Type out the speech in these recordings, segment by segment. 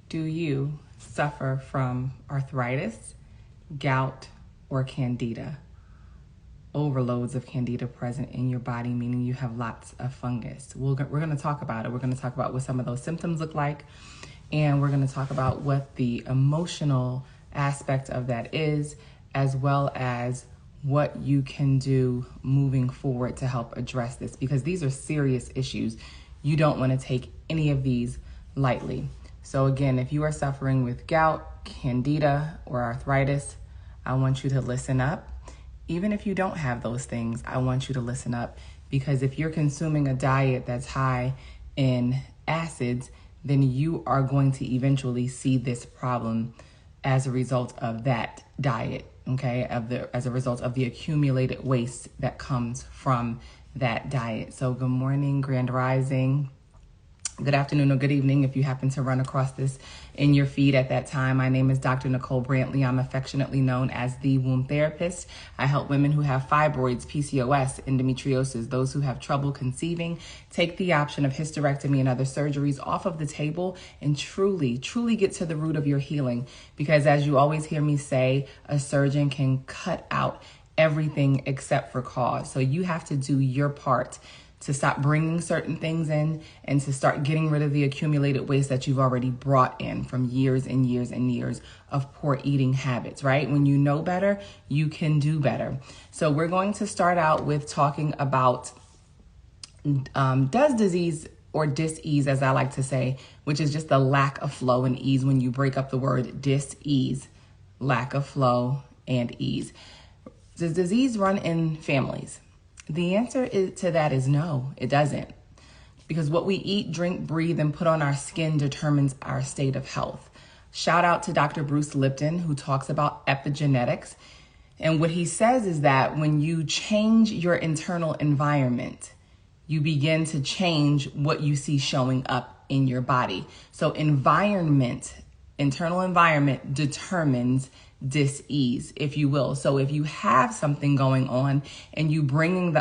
Do you suffer from arthritis, gout, or candida? Overloads of candida present in your body, meaning you have lots of fungus. We're going to talk about it. We're going to talk about what some of those symptoms look like, and we're going to talk about what the emotional aspect of that is, as well as what you can do moving forward to help address this, because these are serious issues. You don't want to take any of these lightly. So again, if you are suffering with gout, candida, or arthritis, I want you to listen up. Even if you don't have those things, I want you to listen up, because if you're consuming a diet that's high in acids, then you are going to eventually see this problem as a result of that diet, okay? As a result of the accumulated waste that comes from that diet. So good morning, Grand Rising. Good afternoon or good evening if you happen to run across this in your feed at that time. My name is Dr. Nicole Brantley. I'm affectionately known as the womb therapist. I help women who have fibroids, PCOS, endometriosis, those who have trouble conceiving, take the option of hysterectomy and other surgeries off of the table and truly get to the root of your healing. Because as you always hear me say, a surgeon can cut out everything except for cause. So you have to do your part to stop bringing certain things in and to start getting rid of the accumulated waste that you've already brought in from years and years and years of poor eating habits, right? When you know better, you can do better. So we're going to start out with talking about does disease or dis-ease, as I like to say, which is just the lack of flow and ease when you break up the word dis-ease, lack of flow and ease. Does disease run in families? The answer to that is no, it doesn't. Because what we eat, drink, breathe, and put on our skin determines our state of health. Shout out to Dr. Bruce Lipton, who talks about epigenetics. And what he says is that when you change your internal environment, you begin to change what you see showing up in your body. So internal environment determines dis-ease, if you will. So if you have something going on and you bring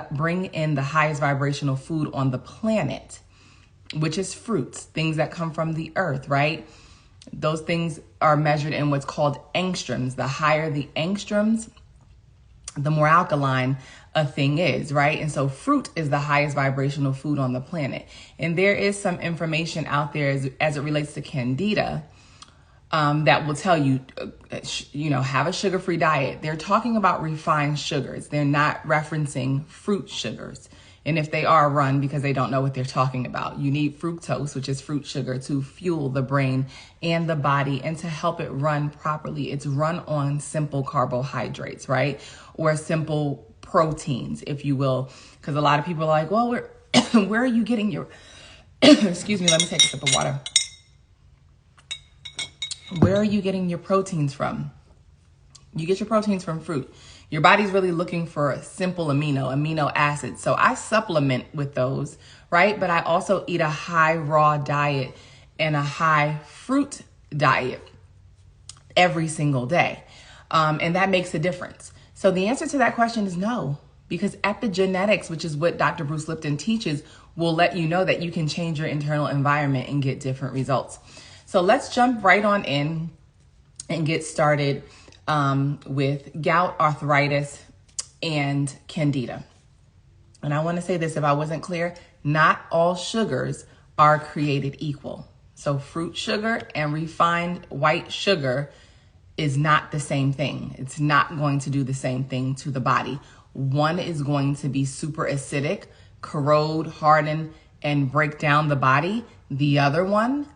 in the highest vibrational food on the planet, which is fruits, things that come from the earth, right? Those things are measured in what's called angstroms. The higher the angstroms, the more alkaline a thing is, right? And so fruit is the highest vibrational food on the planet. And there is some information out there as it relates to candida that will tell you, have a sugar-free diet. They're talking about refined sugars. They're not referencing fruit sugars. And if they are, run, because they don't know what they're talking about. You need fructose, which is fruit sugar, to fuel the brain and the body and to help it run properly. It's run on simple carbohydrates, right? Or simple proteins, if you will. Because a lot of people are like, well, where are you getting your, excuse me, let me take a sip of water. Where are you getting your proteins from? You get your proteins from fruit. Your body's really looking for a simple amino acids. So I supplement with those, right? But I also eat a high raw diet and a high fruit diet every single day. And that makes a difference. So the answer to that question is no, because epigenetics, which is what Dr. Bruce Lipton teaches, will let you know that you can change your internal environment and get different results. So let's jump right on in and get started with gout, arthritis, and candida. And I want to say this, if I wasn't clear, not all sugars are created equal. So fruit sugar and refined white sugar is not the same thing. It's not going to do the same thing to the body. One is going to be super acidic, corrode, harden, and break down the body. The other one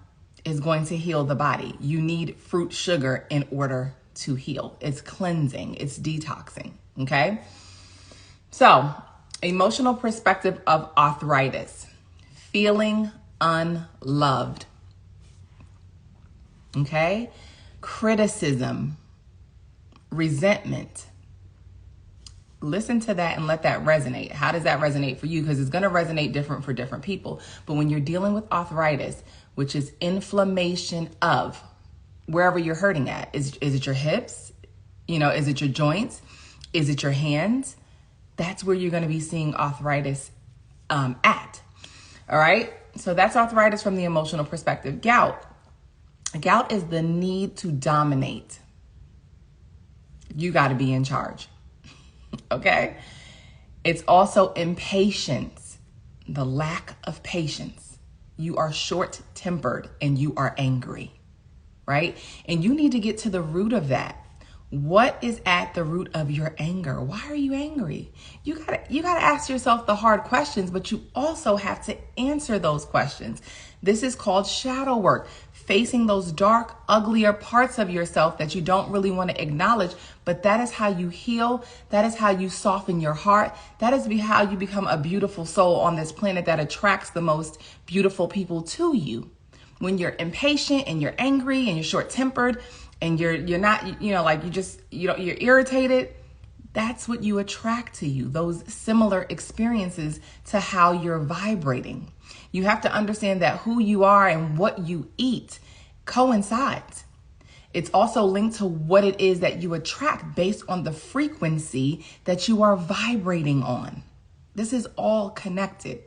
is going to heal the body. You need fruit sugar in order to heal. It's cleansing, it's detoxing, okay? So, emotional perspective of arthritis, feeling unloved, okay? Criticism, resentment. Listen to that and let that resonate. How does that resonate for you? Because it's going to resonate different for different people. But when you're dealing with arthritis, which is inflammation of wherever you're hurting at. Is it your hips? Is it your joints? Is it your hands? That's where you're going to be seeing arthritis at. All right. So that's arthritis from the emotional perspective. Gout. Gout is the need to dominate. You got to be in charge. Okay? It's also impatience, the lack of patience. You are short-tempered and you are angry, right? And you need to get to the root of that. What is at the root of your anger? Why are you angry? You gotta ask yourself the hard questions, but you also have to answer those questions. This is called shadow work, facing those dark, uglier parts of yourself that you don't really want to acknowledge, but that is how you heal. That is how you soften your heart. That is how you become a beautiful soul on this planet that attracts the most beautiful people to you. When you're impatient and you're angry and you're short-tempered, and you're not, you're irritated, that's what you attract to you, those similar experiences to how you're vibrating. You have to understand that who you are and what you eat coincides. It's also linked to what it is that you attract based on the frequency that you are vibrating on. This is all connected,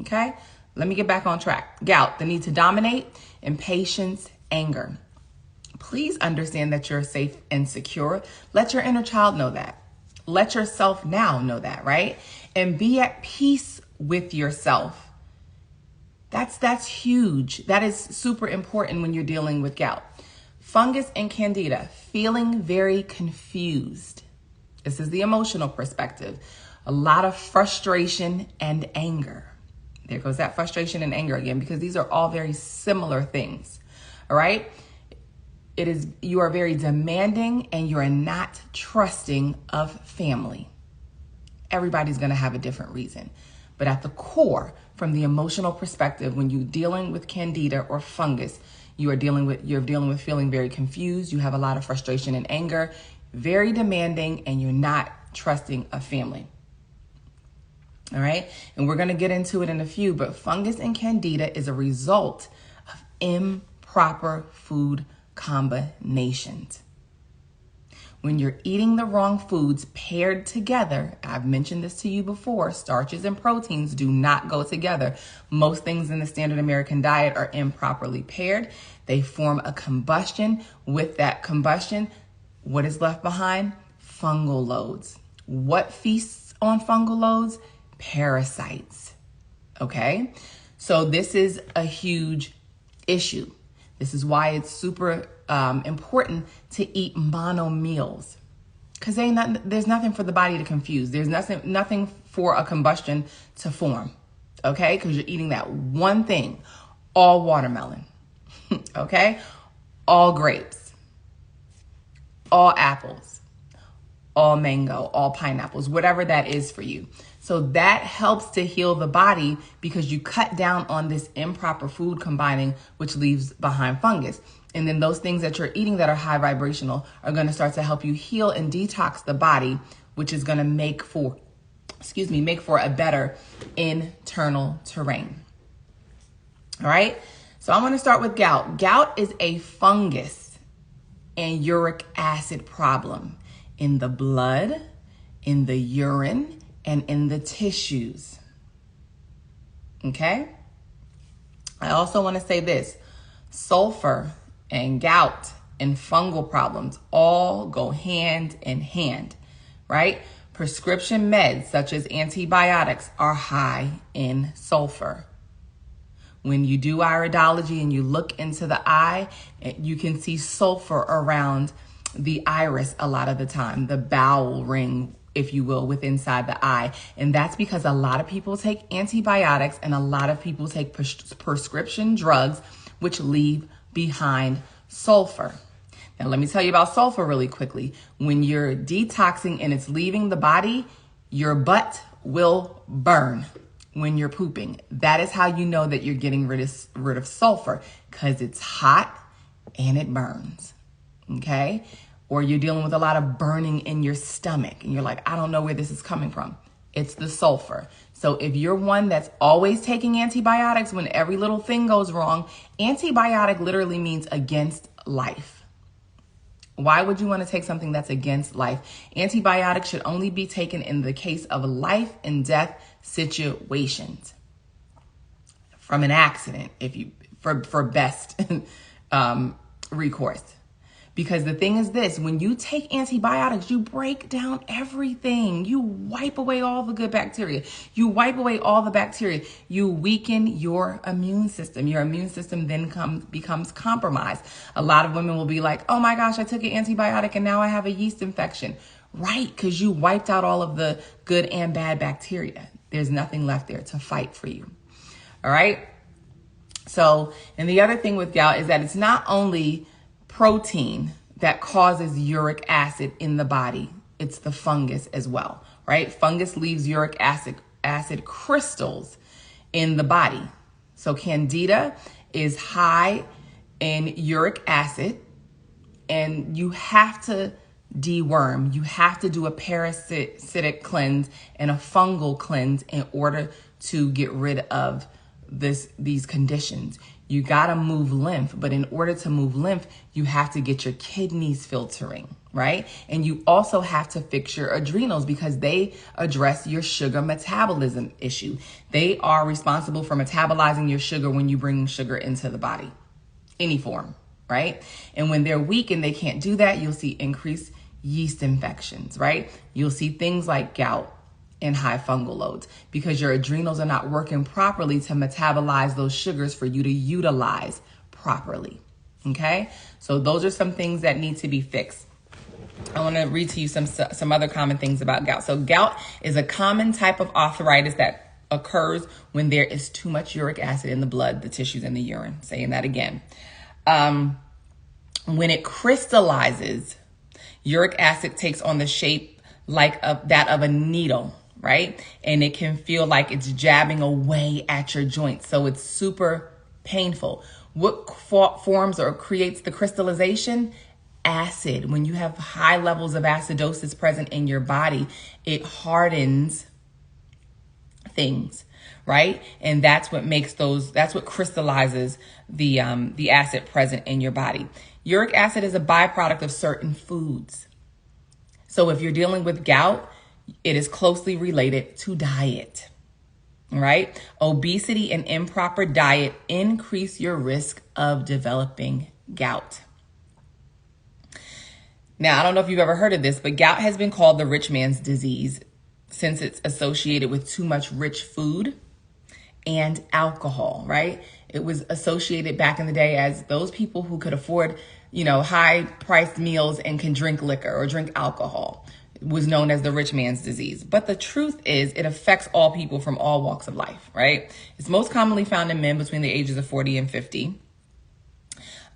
okay? Let me get back on track. Gout, the need to dominate, impatience, anger. Please understand that you're safe and secure. Let your inner child know that. Let yourself now know that, right? And be at peace with yourself. That's huge. That is super important when you're dealing with gout. Fungus and candida, feeling very confused. This is the emotional perspective. A lot of frustration and anger. There goes that frustration and anger again, because these are all very similar things. All right? You are very demanding and you are not trusting of family. Everybody's going to have a different reason. But at the core, from the emotional perspective, when you're dealing with candida or fungus, you're dealing with feeling very confused. You have a lot of frustration and anger, very demanding, and you're not trusting of family. All right. And we're going to get into it in a few, but fungus and candida is a result of improper food combinations. When you're eating the wrong foods paired together, I've mentioned this to you before, starches and proteins do not go together. Most things in the standard American diet are improperly paired. They form a combustion. With that combustion, what is left behind? Fungal loads. What feasts on fungal loads? Parasites. Okay? So this is a huge issue. This is why it's super important to eat mono meals, because there's nothing for the body to confuse. There's nothing for a combustion to form, okay? Because you're eating that one thing, all watermelon, okay? All grapes, all apples, all mango, all pineapples, whatever that is for you. So that helps to heal the body because you cut down on this improper food combining, which leaves behind fungus. And then those things that you're eating that are high vibrational are going to start to help you heal and detox the body, which is going to make for a better internal terrain. All right. So I'm going to start with gout. Gout is a fungus and uric acid problem in the blood, in the urine, and in the tissues. Okay? I also want to say this. Sulfur and gout and fungal problems all go hand in hand, right? Prescription meds such as antibiotics are high in sulfur. When you do iridology and you look into the eye, you can see sulfur around the iris a lot of the time, the bowel ring, if you will, with inside the eye. And that's because a lot of people take antibiotics and a lot of people take prescription drugs, which leave behind sulfur. Now, let me tell you about sulfur really quickly. When you're detoxing and it's leaving the body, your butt will burn when you're pooping. That is how you know that you're getting rid of sulfur, because it's hot and it burns. Okay? Or you're dealing with a lot of burning in your stomach and you're like, I don't know where this is coming from. It's the sulfur. So if you're one that's always taking antibiotics when every little thing goes wrong, antibiotic literally means against life. Why would you want to take something that's against life? Antibiotics should only be taken in the case of life and death situations. From an accident, for best recourse. Because the thing is this, when you take antibiotics, you break down everything. You wipe away all the good bacteria. You wipe away all the bacteria. You weaken your immune system. Your immune system then becomes compromised. A lot of women will be like, oh my gosh, I took an antibiotic and now I have a yeast infection. Right, because you wiped out all of the good and bad bacteria. There's nothing left there to fight for you. All right? So, and the other thing with gout is that it's not only protein that causes uric acid in the body, it's the fungus as well, right? Fungus leaves uric acid crystals in the body. So Candida is high in uric acid, and you have to deworm. You have to do a parasitic cleanse and a fungal cleanse in order to get rid of these conditions. You got to move lymph, but in order to move lymph, you have to get your kidneys filtering, right? And you also have to fix your adrenals because they address your sugar metabolism issue. They are responsible for metabolizing your sugar when you bring sugar into the body, any form, right? And when they're weak and they can't do that, you'll see increased yeast infections, right? You'll see things like gout and high fungal loads because your adrenals are not working properly to metabolize those sugars for you to utilize properly. Okay, so those are some things that need to be fixed. I want to read to you some other common things about gout. So gout is a common type of arthritis that occurs when there is too much uric acid in the blood, the tissues, and the urine. Saying that again. When it crystallizes, uric acid takes on the shape like that of a needle, right? And it can feel like it's jabbing away at your joints. So it's super painful. What forms or creates the crystallization? Acid. When you have high levels of acidosis present in your body, it hardens things, right? And that's what crystallizes the acid present in your body. Uric acid is a byproduct of certain foods. So if you're dealing with gout, it is closely related to diet, right? Obesity and improper diet increase your risk of developing gout. Now, I don't know if you've ever heard of this, but gout has been called the rich man's disease since it's associated with too much rich food and alcohol, right? It was associated back in the day as those people who could afford, high-priced meals and can drink liquor or drink alcohol. It was known as the rich man's disease. But the truth is it affects all people from all walks of life, right? It's most commonly found in men between the ages of 40 and 50.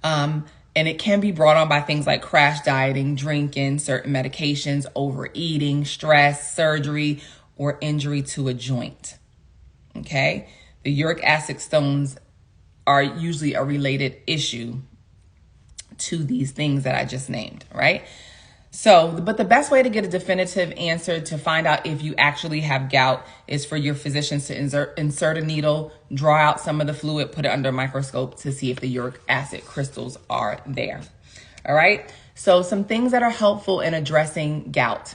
And it can be brought on by things like crash dieting, drinking, certain medications, overeating, stress, surgery, or injury to a joint. Okay? The uric acid stones are usually a related issue to these things that I just named, right? So, but the best way to get a definitive answer to find out if you actually have gout is for your physicians to insert a needle, draw out some of the fluid, put it under a microscope to see if the uric acid crystals are there. All right. So some things that are helpful in addressing gout.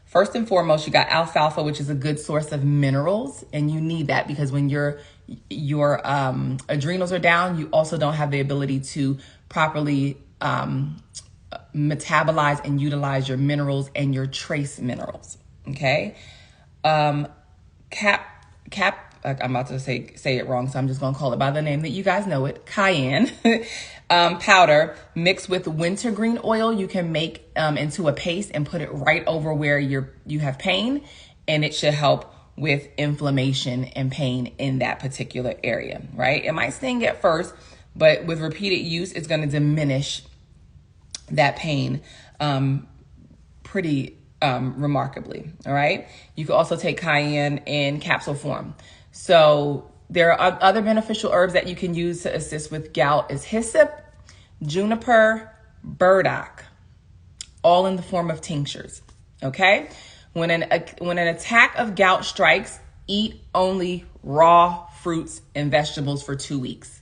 First and foremost, you got alfalfa, which is a good source of minerals, and you need that because when your adrenals are down, you also don't have the ability to properly metabolize and utilize your minerals and your trace minerals. Okay. I'm about to say it wrong, so I'm just going to call it by the name that you guys know it. Cayenne powder mixed with wintergreen oil. You can make into a paste and put it right over where you have pain, and it should help with inflammation and pain in that particular area, right? It might sting at first, but with repeated use, it's going to diminish that pain pretty remarkably, all right? You can also take cayenne in capsule form. So there are other beneficial herbs that you can use to assist with gout is hyssop, juniper, burdock, all in the form of tinctures, okay? When an attack of gout strikes, eat only raw fruits and vegetables for 2 weeks.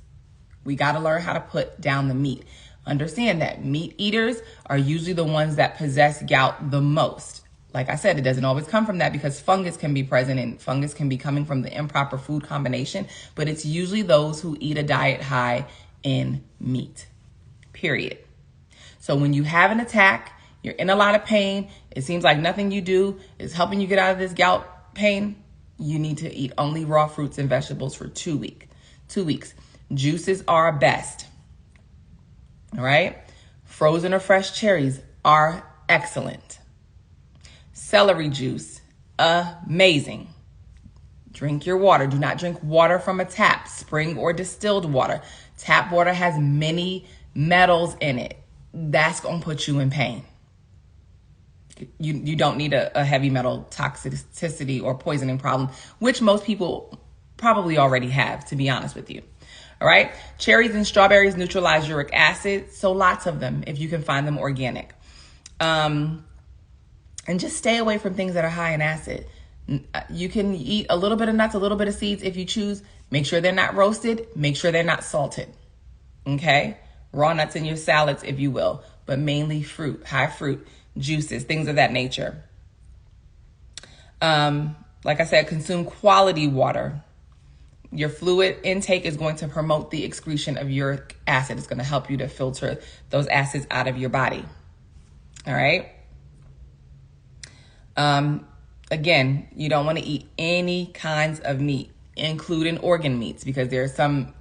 We got to learn how to put down the meat. Understand that meat eaters are usually the ones that possess gout the most. Like I said, it doesn't always come from that because fungus can be present and fungus can be coming from the improper food combination, but it's usually those who eat a diet high in meat. period. So when you have an attack, you're in a lot of pain, it seems like nothing you do is helping you get out of this gout pain, you need to eat only raw fruits and vegetables for 2 weeks. Juices are best. All right? Frozen or fresh cherries are excellent. Celery juice, amazing. Drink your water. Do not drink water from a tap, spring or distilled water. Tap water has many metals in it. That's going to put you in pain. You don't need a heavy metal toxicity or poisoning problem, which most people probably already have, to be honest with you. All right. Cherries and strawberries neutralize uric acid. So lots of them, if you can find them organic. And just stay away from things that are high in acid. You can eat a little bit of nuts, a little bit of seeds if you choose. Make sure they're not roasted. Make sure they're not salted. Okay. Raw nuts in your salads, if you will, but mainly fruit, high fruit, juices, things of that nature. Like I said, consume quality water. Your fluid intake is going to promote the excretion of uric acid. It's going to help you to filter those acids out of your body. All right. Again, you don't want to eat any kinds of meat, including organ meats, because there's some,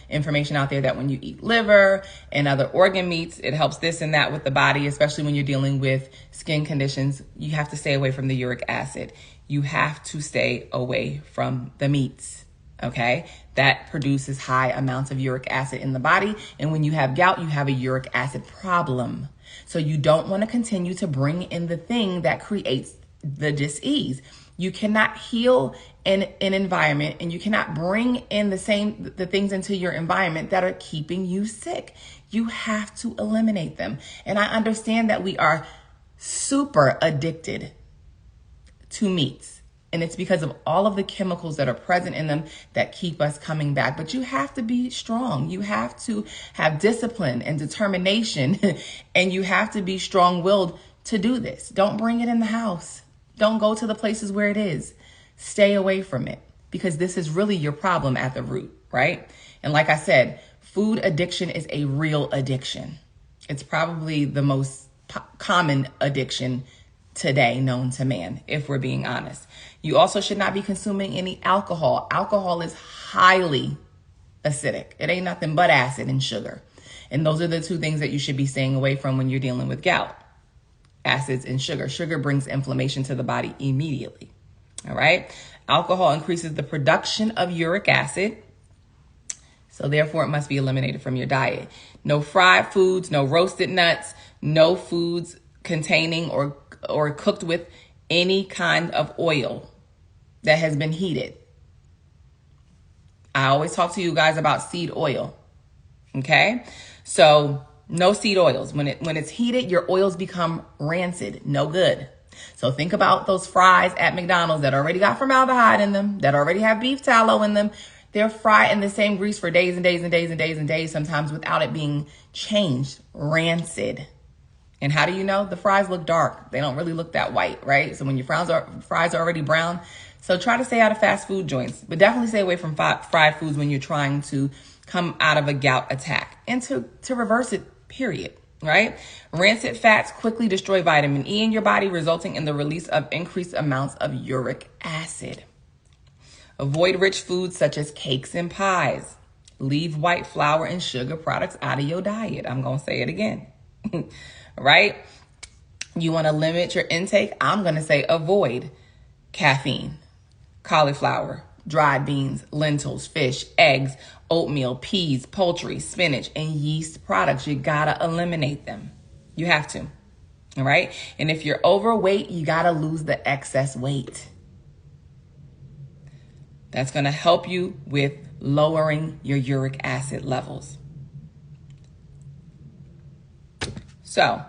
information out there that when you eat liver and other organ meats, it helps this and that with the body, especially when you're dealing with skin conditions. You have to stay away from the uric acid. You have to stay away from the meats. Okay, that produces high amounts of uric acid in the body. And when you have gout, you have a uric acid problem. So you don't want to continue to bring in the thing that creates the disease. You cannot heal in an environment, and you cannot bring in the things into your environment that are keeping you sick. You have to eliminate them. And I understand that we are super addicted to meats. And it's because of all of the chemicals that are present in them that keep us coming back. But you have to be strong. You have to have discipline and determination. And you have to be strong-willed to do this. Don't bring it in the house. Don't go to the places where it is. Stay away from it, because this is really your problem at the root, right? And like I said, food addiction is a real addiction. It's probably the most common addiction today known to man, if we're being honest. You also should not be consuming any alcohol. Alcohol is highly acidic. It ain't nothing but acid and sugar. And those are the two things that you should be staying away from when you're dealing with gout. Acids and sugar. Sugar brings inflammation to the body immediately. All right. Alcohol increases the production of uric acid. So therefore it must be eliminated from your diet. No fried foods, no roasted nuts, no foods containing or cooked with any kind of oil that has been heated. I always talk to you guys about seed oil. Okay. So no seed oils. When it's heated, your oils become rancid. No good. So think about those fries at McDonald's that already got formaldehyde in them, that already have beef tallow in them. They're fried in the same grease for days and days and days and days and days, sometimes without it being changed. Rancid. And how do you know? The fries look dark. They don't really look that white, right? So when your fries are already brown. So try to stay out of fast food joints, but definitely stay away from fried foods when you're trying to come out of a gout attack, and to reverse it, period. Right? Rancid fats quickly destroy vitamin E in your body, resulting in the release of increased amounts of uric acid. Avoid rich foods such as cakes and pies. Leave white flour and sugar products out of your diet. I'm going to say it again. Right? You want to limit your intake? I'm going to say avoid caffeine, cauliflower, dried beans, lentils, fish, eggs, oatmeal, peas, poultry, spinach, and yeast products. You gotta eliminate them. You have to. All right. And if you're overweight, you gotta lose the excess weight. That's gonna help you with lowering your uric acid levels. So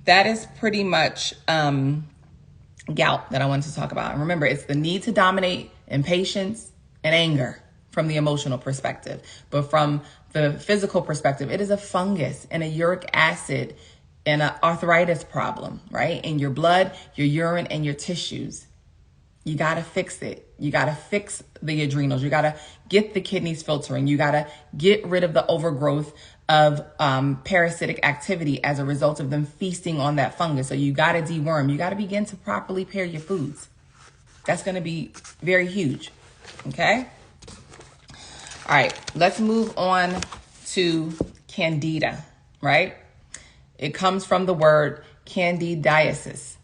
that is pretty much gout that I wanted to talk about. And remember, it's the need to dominate, impatience, and anger from the emotional perspective. But from the physical perspective, it is a fungus and a uric acid and an arthritis problem, right? In your blood, your urine, and your tissues. You got to fix it. You got to fix the adrenals. You got to get the kidneys filtering. You got to get rid of the overgrowth of parasitic activity as a result of them feasting on that fungus. So you got to deworm. You got to begin to properly pair your foods. That's going to be very huge. Okay. All right. Let's move on to Candida, right? It comes from the word Candidiasis.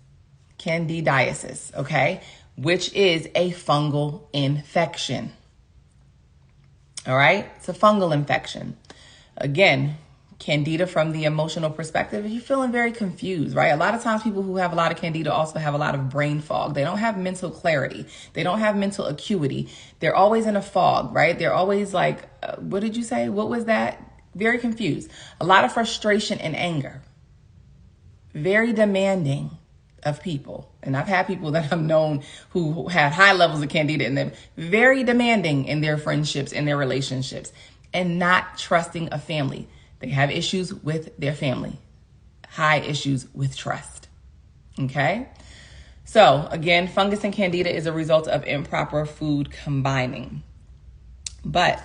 Candidiasis, okay? Which is a fungal infection. All right? It's a fungal infection. Again, Candida from the emotional perspective, you're feeling very confused, right? A lot of times people who have a lot of Candida also have a lot of brain fog. They don't have mental clarity. They don't have mental acuity. They're always in a fog, right? They're always like, what did you say? What was that? Very confused. A lot of frustration and anger. Very demanding of people. And I've had people that I've known who had high levels of Candida in them. Very demanding in their friendships, in their relationships, and not trusting a family. They have issues with their family. High issues with trust. Okay? So, again, fungus and Candida is a result of improper food combining. But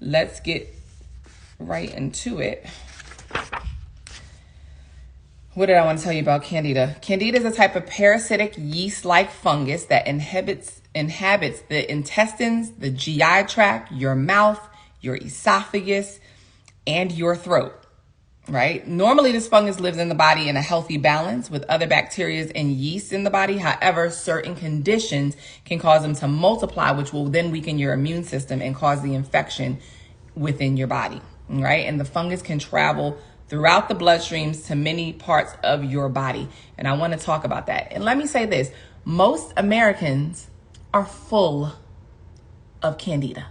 let's get right into it. What did I want to tell you about Candida? Candida is a type of parasitic yeast-like fungus that inhabits the intestines, the GI tract, your mouth, your esophagus, and your throat, right? Normally, this fungus lives in the body in a healthy balance with other bacteria and yeast in the body. However, certain conditions can cause them to multiply, which will then weaken your immune system and cause the infection within your body, right? And the fungus can travel throughout the bloodstreams to many parts of your body. And I want to talk about that. And let me say this, most Americans are full of Candida.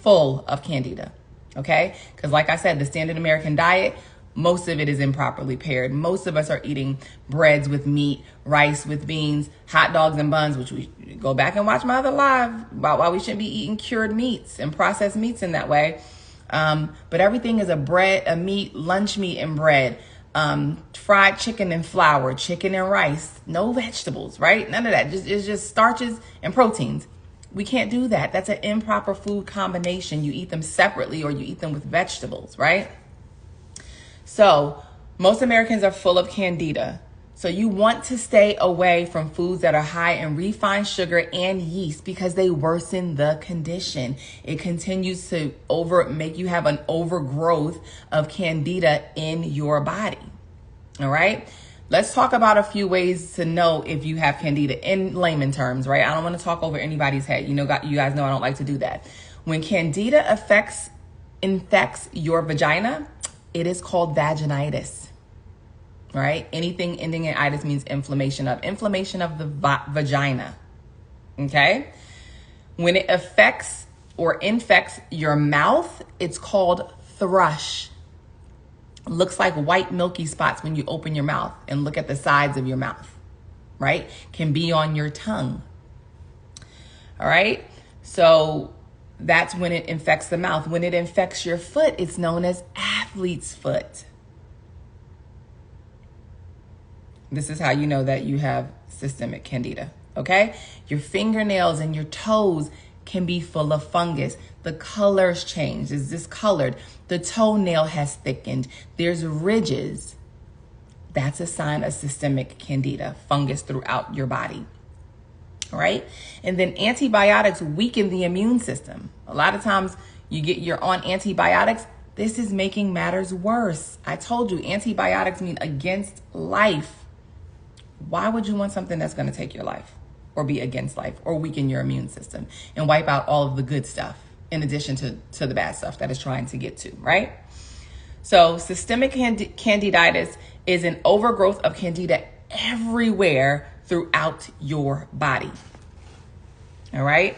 Full of Candida, okay? Because like I said, the standard American diet, most of it is improperly paired. Most of us are eating breads with meat, rice with beans, hot dogs and buns, which we go back and watch my other live about why we shouldn't be eating cured meats and processed meats in that way. But everything is a meat, lunch meat and bread, fried chicken and flour, chicken and rice, no vegetables, right? None of that. It's just starches and proteins. We can't do that. That's an improper food combination. You eat them separately or you eat them with vegetables, right? So most Americans are full of Candida. So you want to stay away from foods that are high in refined sugar and yeast because they worsen the condition. It continues to make you have an overgrowth of Candida in your body. All right. Let's talk about a few ways to know if you have Candida in layman terms, right? I don't want to talk over anybody's head. You guys know I don't like to do that. When Candida infects your vagina, it is called vaginitis. Right? Anything ending in itis means inflammation of the vagina. Okay? When it affects or infects your mouth, it's called thrush. Looks like white milky spots when you open your mouth and look at the sides of your mouth. Right? Can be on your tongue. All right? So that's when it infects the mouth. When it infects your foot, it's known as athlete's foot. This is how you know that you have systemic Candida, okay? Your fingernails and your toes can be full of fungus. The colors change. It's discolored. The toenail has thickened. There's ridges. That's a sign of systemic Candida, fungus throughout your body, all right? And then antibiotics weaken the immune system. A lot of times you're on antibiotics. This is making matters worse. I told you, antibiotics mean against life. Why would you want something that's going to take your life or be against life or weaken your immune system and wipe out all of the good stuff in addition to the bad stuff that it's trying to get to, right? So systemic candiditis is an overgrowth of Candida everywhere throughout your body, all right?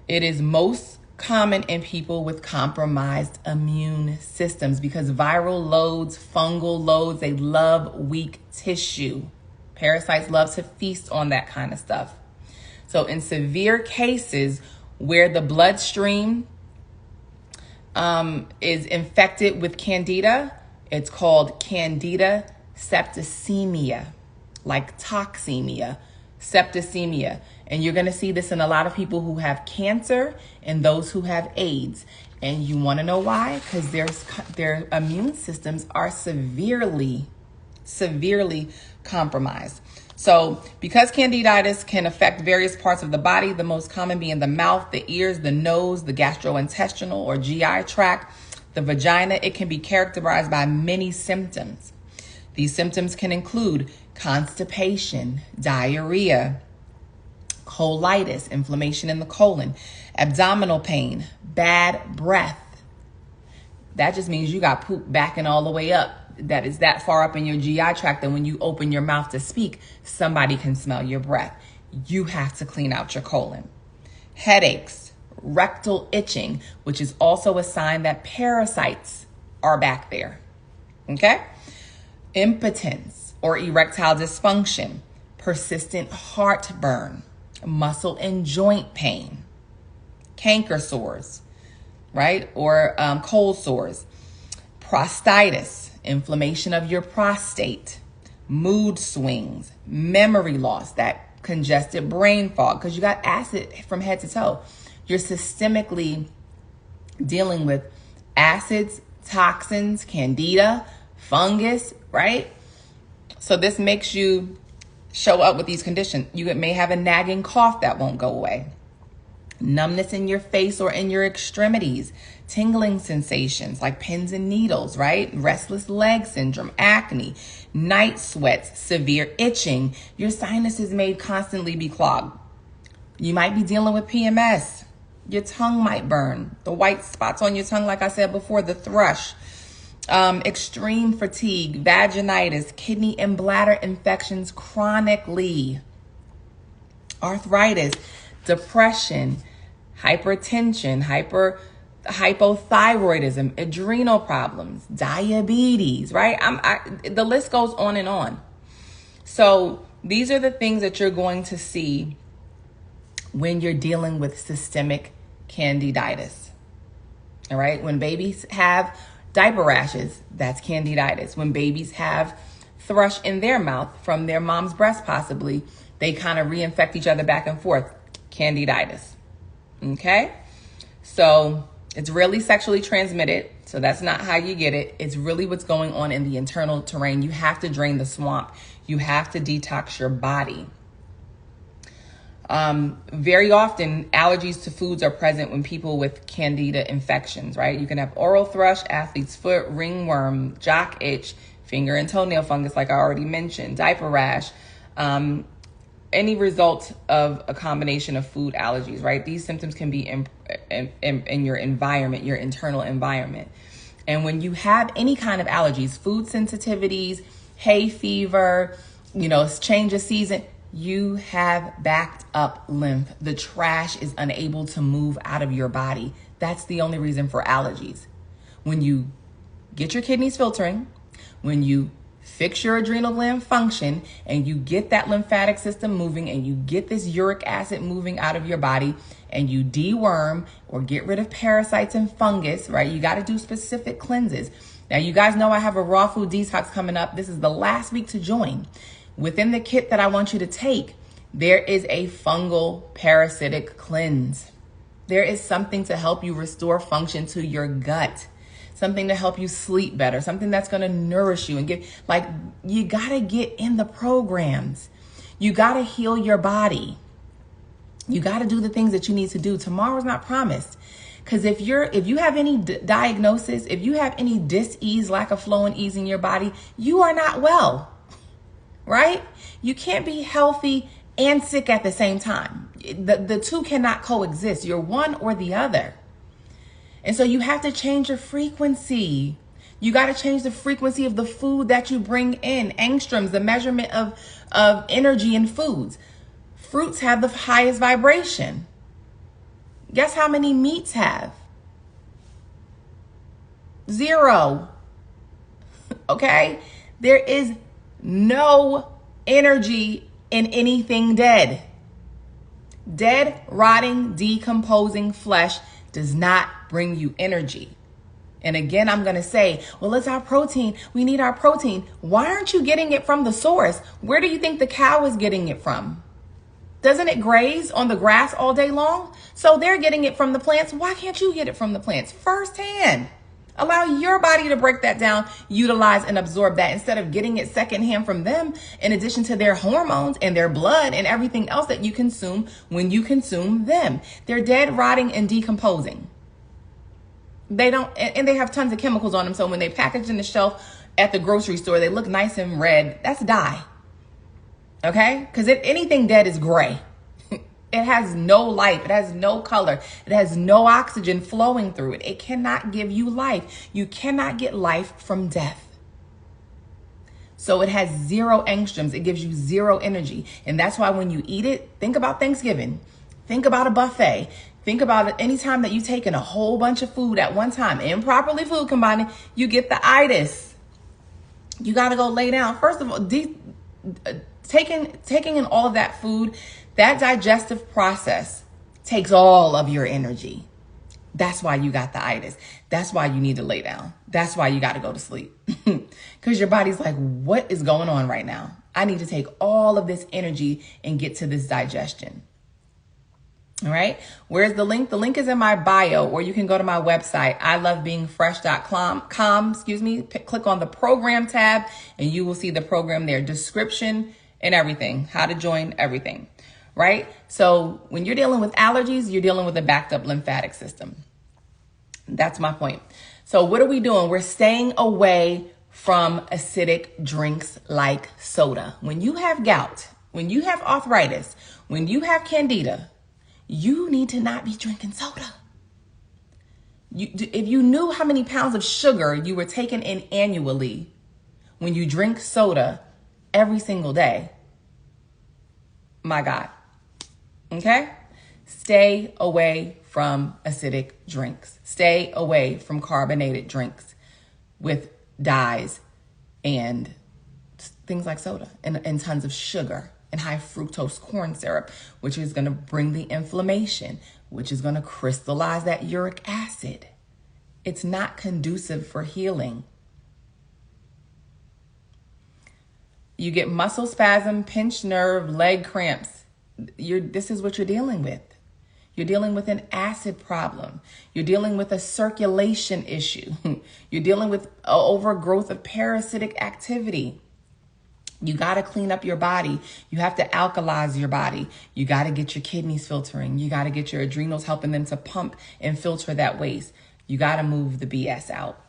It is most common in people with compromised immune systems because viral loads, fungal loads, they love weak tissue. Parasites love to feast on that kind of stuff. So in severe cases where the bloodstream is infected with Candida, it's called Candida septicemia, like toxemia, septicemia. And you're going to see this in a lot of people who have cancer and those who have AIDS. And you want to know why? Because their immune systems are severely compromised. So because Candidiasis can affect various parts of the body, the most common being the mouth, the ears, the nose, the gastrointestinal or GI tract, the vagina, it can be characterized by many symptoms. These symptoms can include constipation, diarrhea, colitis, inflammation in the colon, abdominal pain, bad breath. That just means you got poop backing all the way up. That is that far up in your GI tract that when you open your mouth to speak, somebody can smell your breath. You have to clean out your colon. Headaches, rectal itching, which is also a sign that parasites are back there. Okay? Impotence or erectile dysfunction, persistent heartburn, muscle and joint pain, canker sores, right? Or cold sores, prostatitis, inflammation of your prostate, mood swings, memory loss, that congested brain fog, because you got acid from head to toe. You're systemically dealing with acids, toxins, candida, fungus, right? So this makes you show up with these conditions. You may have a nagging cough that won't go away. Numbness in your face or in your extremities, tingling sensations like pins and needles, right? Restless leg syndrome, acne, night sweats, severe itching. Your sinuses may constantly be clogged. You might be dealing with PMS. Your tongue might burn. The white spots on your tongue, like I said before, the thrush. Extreme fatigue, vaginitis, kidney and bladder infections chronically. Arthritis, depression, hypertension, hypothyroidism, adrenal problems, diabetes, right? The list goes on and on. So these are the things that you're going to see when you're dealing with systemic candidiasis. All right. When babies have diaper rashes, that's candidiasis. When babies have thrush in their mouth from their mom's breast, possibly, they kind of reinfect each other back and forth, candidiasis. Okay? So it's really sexually transmitted. So that's not how you get it. It's really what's going on in the internal terrain. You have to drain the swamp. You have to detox your body. Very often, allergies to foods are present when people with candida infections, right? You can have oral thrush, athlete's foot, ringworm, jock itch, finger and toenail fungus, like I already mentioned, diaper rash, any result of a combination of food allergies, right? These symptoms can be in your environment, your internal environment. And when you have any kind of allergies, food sensitivities, hay fever, change of season, you have backed up lymph. The trash is unable to move out of your body. That's the only reason for allergies. When you get your kidneys filtering, when you fix your adrenal gland function, and you get that lymphatic system moving, and you get this uric acid moving out of your body, and you deworm or get rid of parasites and fungus, right? You got to do specific cleanses. Now, you guys know I have a raw food detox coming up. This is the last week to join. Within the kit that I want you to take, there is a fungal parasitic cleanse. There is something to help you restore function to your gut, something to help you sleep better, something that's going to nourish you and you got to get in the programs. You got to heal your body. You got to do the things that you need to do. Tomorrow's not promised. Because if you have any diagnosis, if you have any dis-ease, lack of flow and ease in your body, you are not well. Right? You can't be healthy and sick at the same time. The two cannot coexist. You're one or the other. And so you have to change your frequency. You got to change the frequency of the food that you bring in. Angstroms, the measurement of energy in foods. Fruits have the highest vibration. Guess how many meats have? 0. Okay? There is no energy in anything dead. Dead, rotting, decomposing flesh does not bring you energy. And again, I'm going to say, well, it's our protein. We need our protein. Why aren't you getting it from the source? Where do you think the cow is getting it from? Doesn't it graze on the grass all day long? So they're getting it from the plants. Why can't you get it from the plants firsthand? Allow your body to break that down, utilize and absorb that instead of getting it secondhand from them, in addition to their hormones and their blood and everything else that you consume when you consume them. They're dead, rotting, and decomposing. They don't, and they have tons of chemicals on them. So when they package in the shelf at the grocery store, they look nice and red. That's dye. Okay? Because anything dead is gray. It has no life. It has no color. It has no oxygen flowing through it. It cannot give you life. You cannot get life from death. So it has 0 angstroms. It gives you 0 energy. And that's why when you eat it, think about Thanksgiving. Think about a buffet. Think about it anytime that you take in a whole bunch of food at one time, improperly food combining, you get the itis. You got to go lay down. First of all, taking in all of that food, that digestive process takes all of your energy. That's why you got the itis. That's why you need to lay down. That's why you got to go to sleep. Because your body's like, what is going on right now? I need to take all of this energy and get to this digestion. All right. Where's the link? The link is in my bio, or you can go to my website, ilovebeingfresh.com. Click on the program tab and you will see the program there, description and everything, how to join everything. Right? So when you're dealing with allergies, you're dealing with a backed up lymphatic system. That's my point. So what are we doing? We're staying away from acidic drinks like soda. When you have gout, when you have arthritis, when you have candida, you need to not be drinking soda. If you knew how many pounds of sugar you were taking in annually when you drink soda every single day, my God. Okay? Stay away from acidic drinks. Stay away from carbonated drinks with dyes and things like soda and tons of sugar and high fructose corn syrup, which is going to bring the inflammation, which is going to crystallize that uric acid. It's not conducive for healing. You get muscle spasm, pinched nerve, leg cramps. This is what you're dealing with. You're dealing with an acid problem. You're dealing with a circulation issue. You're dealing with overgrowth of parasitic activity. You got to clean up your body. You have to alkalize your body. You got to get your kidneys filtering. You got to get your adrenals helping them to pump and filter that waste. You got to move the BS out.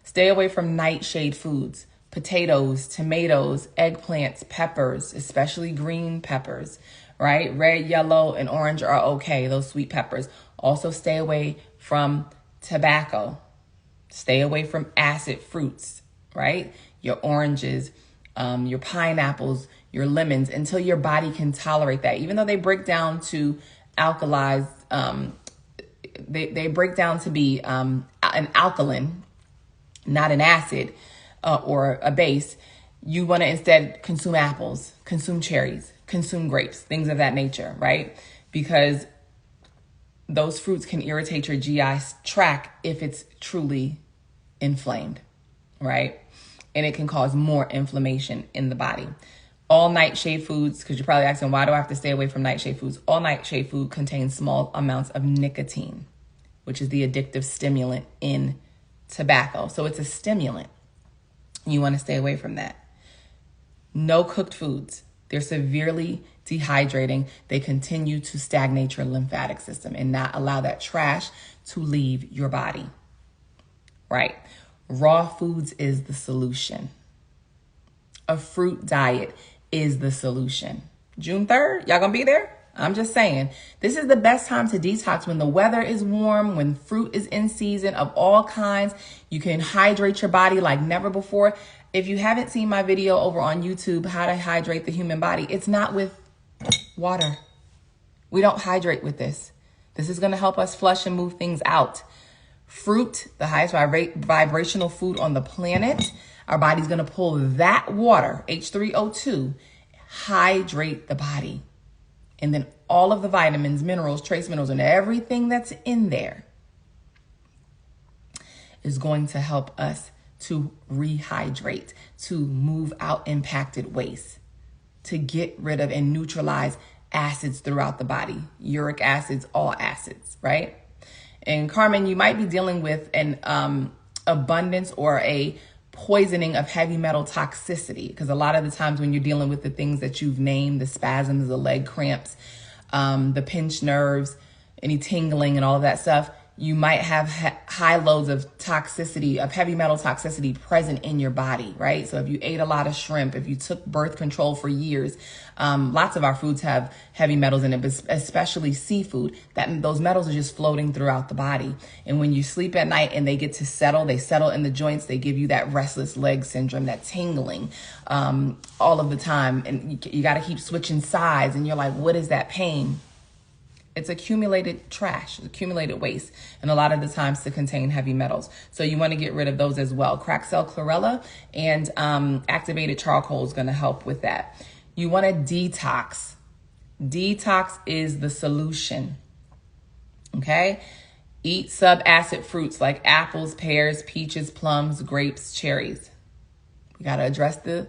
Stay away from nightshade foods, potatoes, tomatoes, eggplants, peppers, especially green peppers, right? Red, yellow, and orange are okay, those sweet peppers. Also stay away from tobacco. Stay away from acid fruits, right? Your oranges, your pineapples, your lemons, until your body can tolerate that. Even though they break down to alkalize, they break down to be an alkaline, not an acid or a base. You want to instead consume apples, consume cherries, consume grapes, things of that nature, right? Because those fruits can irritate your GI tract if it's truly inflamed, right? And it can cause more inflammation in the body. All nightshade foods, because you're probably asking, why do I have to stay away from nightshade foods? All nightshade food contains small amounts of nicotine, which is the addictive stimulant in tobacco. So it's a stimulant. You want to stay away from that. No cooked foods. They're severely dehydrating. They continue to stagnate your lymphatic system and not allow that trash to leave your body. Right? Raw foods is the solution. A fruit diet is the solution. June 3rd, y'all gonna be there? I'm just saying, this is the best time to detox when the weather is warm, when fruit is in season of all kinds. You can hydrate your body like never before. If you haven't seen my video over on YouTube, how to hydrate the human body, it's not with water. We don't hydrate with this. This is gonna help us flush and move things out. Fruit, the highest vibrational food on the planet, our body's gonna pull that water, H3O2, hydrate the body. And then all of the vitamins, minerals, trace minerals, and everything that's in there is going to help us to rehydrate, to move out impacted waste, to get rid of and neutralize acids throughout the body, uric acids, all acids, right? And Carmen, you might be dealing with an abundance or a poisoning of heavy metal toxicity, because a lot of the times when you're dealing with the things that you've named, the spasms, the leg cramps, the pinched nerves, any tingling and all of that stuff, you might have high loads of toxicity, of heavy metal toxicity present in your body, right? So if you ate a lot of shrimp, if you took birth control for years, lots of our foods have heavy metals in it, but especially seafood, that those metals are just floating throughout the body. And when you sleep at night and they get to settle, they settle in the joints, they give you that restless leg syndrome, that tingling all of the time. And you got to keep switching sides and you're like, what is that pain? It's accumulated trash, accumulated waste, and a lot of the times to contain heavy metals. So you want to get rid of those as well. Cracked cell chlorella and activated charcoal is going to help with that. You want to detox. Detox is the solution. Okay? Eat subacid fruits like apples, pears, peaches, plums, grapes, cherries. We got to address the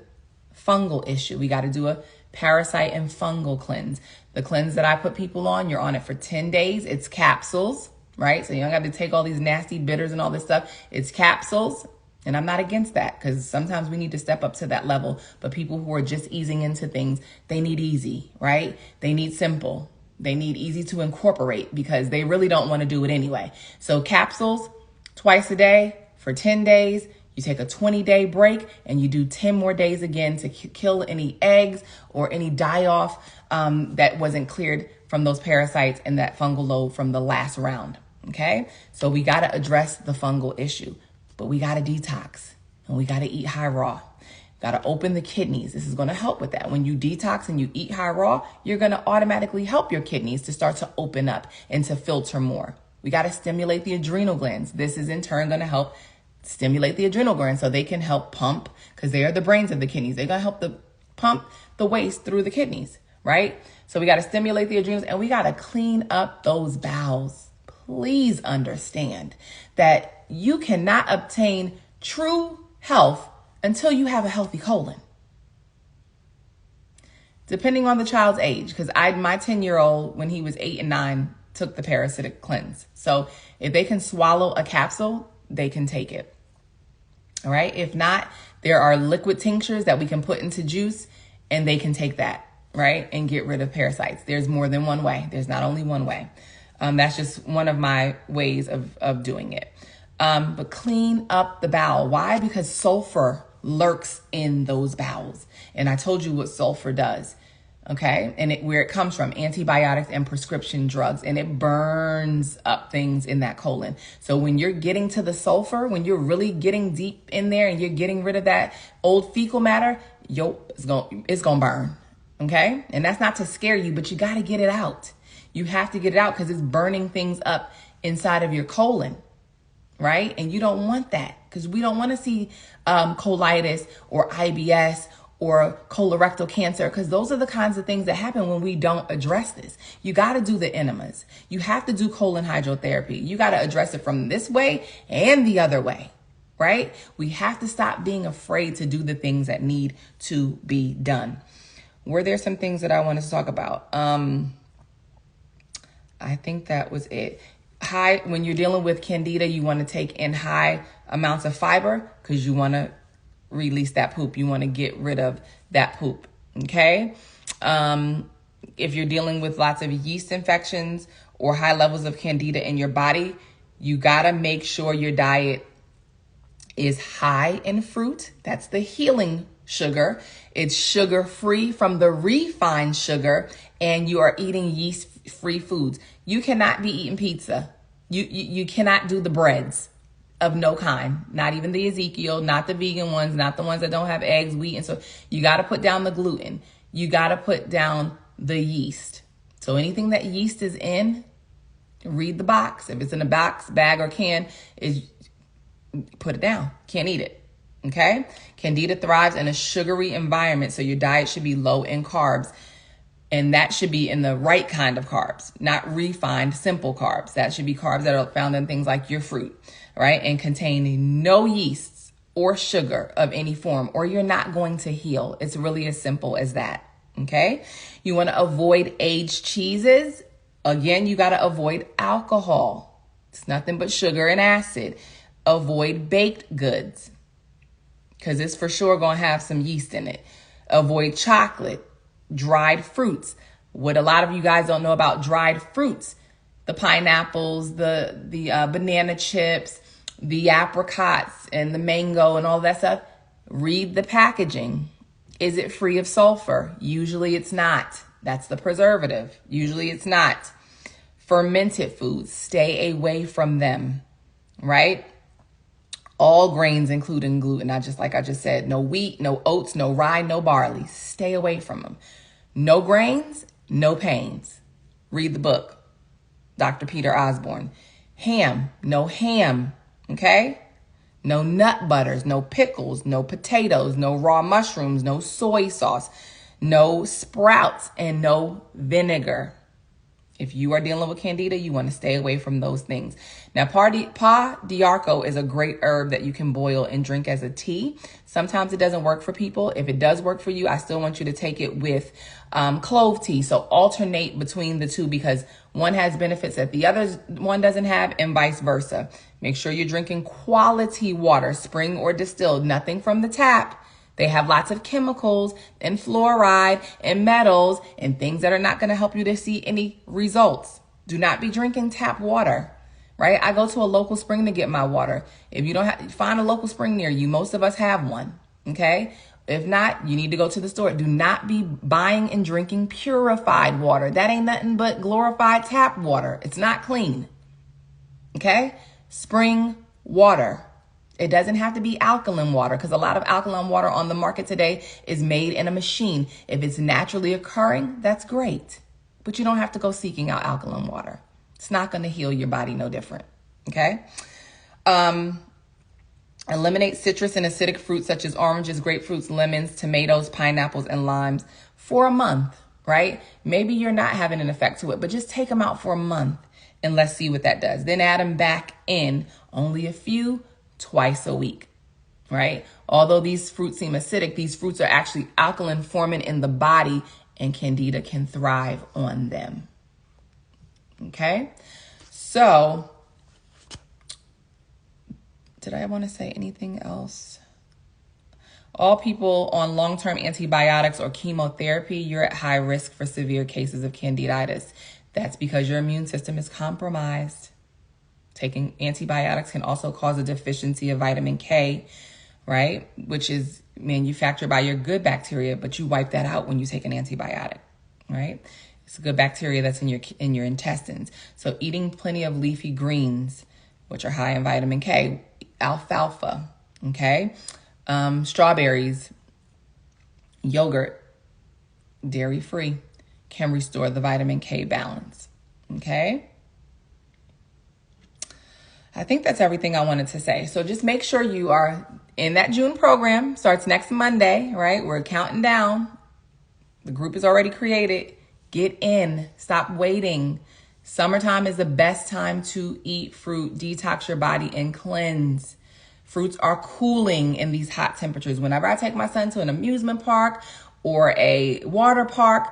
fungal issue. We got to do a parasite and fungal cleanse. The cleanse that I put people on, you're on it for 10 days. It's capsules, right? So you don't have to take all these nasty bitters and all this stuff. It's capsules. And I'm not against that, because sometimes we need to step up to that level. But people who are just easing into things, they need easy, right? They need simple. They need easy to incorporate because they really don't want to do it anyway. So capsules twice a day for 10 days. You take a 20-day break and you do 10 more days again to kill any eggs or any die-off that wasn't cleared from those parasites and that fungal load from the last round, okay? So we got to address the fungal issue, but we got to detox and we got to eat high raw. Got to open the kidneys. This is going to help with that. When you detox and you eat high raw, you're going to automatically help your kidneys to start to open up and to filter more. We got to stimulate the adrenal glands. This is in turn going to help stimulate the adrenal glands so they can help pump, because they are the brains of the kidneys. They're going to help pump the waste through the kidneys, right? So we got to stimulate the adrenals and we got to clean up those bowels. Please understand that you cannot obtain true health until you have a healthy colon. Depending on the child's age, because my 10-year-old, when he was 8 and 9, took the parasitic cleanse. So if they can swallow a capsule, they can take it. All right. If not, there are liquid tinctures that we can put into juice and they can take that, right, and get rid of parasites. There's more than one way. There's not only one way. That's just one of my ways of doing it. But clean up the bowel. Why? Because sulfur lurks in those bowels. And I told you what sulfur does. Okay. And where it comes from, antibiotics and prescription drugs, and it burns up things in that colon. So when you're getting to the sulfur, when you're really getting deep in there and you're getting rid of that old fecal matter, it's going to burn. Okay. And that's not to scare you, but you got to get it out. You have to get it out because it's burning things up inside of your colon. Right. And you don't want that, because we don't want to see colitis or IBS or colorectal cancer, because those are the kinds of things that happen when we don't address this. You got to do the enemas. You have to do colon hydrotherapy. You got to address it from this way and the other way, right? We have to stop being afraid to do the things that need to be done. Were there some things that I wanted to talk about? I think that was it. When you're dealing with Candida, you want to take in high amounts of fiber because you want to release that poop. You want to get rid of that poop. Okay. If you're dealing with lots of yeast infections or high levels of Candida in your body, you got to make sure your diet is high in fruit. That's the healing sugar. It's sugar free from the refined sugar, and you are eating yeast free foods. You cannot be eating pizza. You cannot do the breads of no kind, not even the Ezekiel, not the vegan ones, not the ones that don't have eggs, wheat. And so you got to put down the gluten. You got to put down the yeast. So anything that yeast is in, read the box. If it's in a box, bag, or can, put it down. Can't eat it. Okay. Candida thrives in a sugary environment. So your diet should be low in carbs. And that should be in the right kind of carbs, not refined, simple carbs. That should be carbs that are found in things like your fruit, right? And containing no yeasts or sugar of any form, or you're not going to heal. It's really as simple as that, Okay. You want to avoid aged cheeses. Again, you got to avoid alcohol. It's nothing but sugar and acid. Avoid baked goods because it's for sure going to have some yeast in it. Avoid chocolate, dried fruits. What a lot of you guys don't know about dried fruits, the pineapples, the banana chips, the apricots and the mango and all that stuff. Read the packaging. Is it free of sulfur? Usually it's not. That's the preservative. Usually it's not. Fermented foods, stay away from them, right? All grains, including gluten. Like I just said, no wheat, no oats, no rye, no barley. Stay away from them. No grains, no pains. Read the book, Dr. Peter Osborne. Ham, no ham, okay? No nut butters, no pickles, no potatoes, no raw mushrooms, no soy sauce, no sprouts, and no vinegar. If you are dealing with candida, you want to stay away from those things. Now, Pa d'Arco is a great herb that you can boil and drink as a tea. Sometimes it doesn't work for people. If it does work for you, I still want you to take it with clove tea. So alternate between the two because one has benefits that the other one doesn't have and vice versa. Make sure you're drinking quality water, spring or distilled, nothing from the tap. They have lots of chemicals and fluoride and metals and things that are not going to help you to see any results. Do not be drinking tap water, right? I go to a local spring to get my water. If you don't have, find a local spring near you. Most of us have one, okay? If not, you need to go to the store. Do not be buying and drinking purified water. That ain't nothing but glorified tap water. It's not clean, okay? Spring water. It doesn't have to be alkaline water because a lot of alkaline water on the market today is made in a machine. If it's naturally occurring, that's great. But you don't have to go seeking out alkaline water. It's not going to heal your body no different. Okay? Eliminate citrus and acidic fruits such as oranges, grapefruits, lemons, tomatoes, pineapples, and limes for a month, right? Maybe you're not having an effect to it, but just take them out for a month and let's see what that does. Then add them back in, only a few, twice a week, right? Although these fruits seem acidic, these fruits are actually alkaline forming in the body and candida can thrive on them. Okay? So, did I want to say anything else? All people on long-term antibiotics or chemotherapy, you're at high risk for severe cases of candidiasis. That's because your immune system is compromised. Taking antibiotics can also cause a deficiency of vitamin K, right? Which is manufactured by your good bacteria, but you wipe that out when you take an antibiotic, right? It's a good bacteria that's in your intestines. So eating plenty of leafy greens, which are high in vitamin K, alfalfa, okay? Strawberries, yogurt, dairy-free, can restore the vitamin K balance, okay? I think that's everything I wanted to say. So just make sure you are in that June program. Starts next Monday, right? We're counting down. The group is already created. Get in. Stop waiting. Summertime is the best time to eat fruit, detox your body, and cleanse. Fruits are cooling in these hot temperatures. Whenever I take my son to an amusement park or a water park,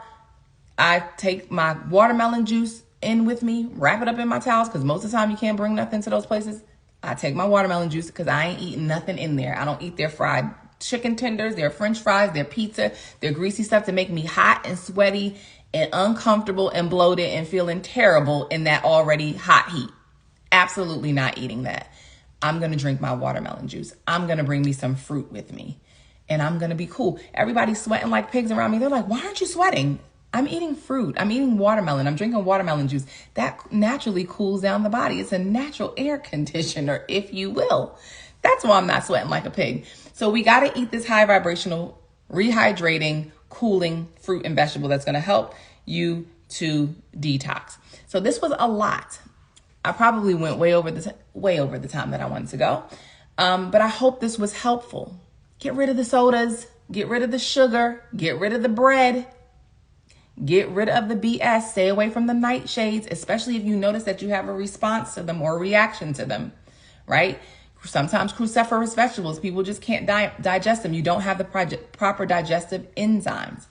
I take my watermelon juice in with me, wrap it up in my towels because most of the time you can't bring nothing to those places. I take my watermelon juice because I ain't eating nothing in there. I don't eat their fried chicken tenders, their french fries, their pizza, their greasy stuff to make me hot and sweaty and uncomfortable and bloated and feeling terrible in that already hot heat. Absolutely not eating that. I'm going to drink my watermelon juice. I'm going to bring me some fruit with me and I'm going to be cool. Everybody's sweating like pigs around me. They're like, why aren't you sweating? I'm eating fruit. I'm eating watermelon. I'm drinking watermelon juice. That naturally cools down the body. It's a natural air conditioner, if you will. That's why I'm not sweating like a pig. So we got to eat this high vibrational, rehydrating, cooling fruit and vegetable that's going to help you to detox. So this was a lot. I probably went way over the time that I wanted to go. But I hope this was helpful. Get rid of the sodas. Get rid of the sugar. Get rid of the bread. Get rid of the BS. Stay away from the nightshades, especially if you notice that you have a response to them or a reaction to them, right? Sometimes cruciferous vegetables, people just can't digest them. You don't have the proper digestive enzymes.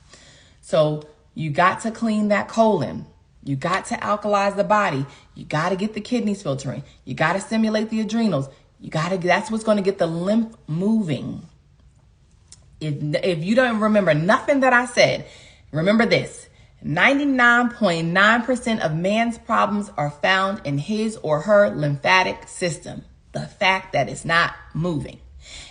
So you got to clean that colon. You got to alkalize the body. You got to get the kidneys filtering. You got to stimulate the adrenals. That's what's going to get the lymph moving. If you don't remember nothing that I said, remember this: 99.9% of man's problems are found in his or her lymphatic system. The fact that it's not moving.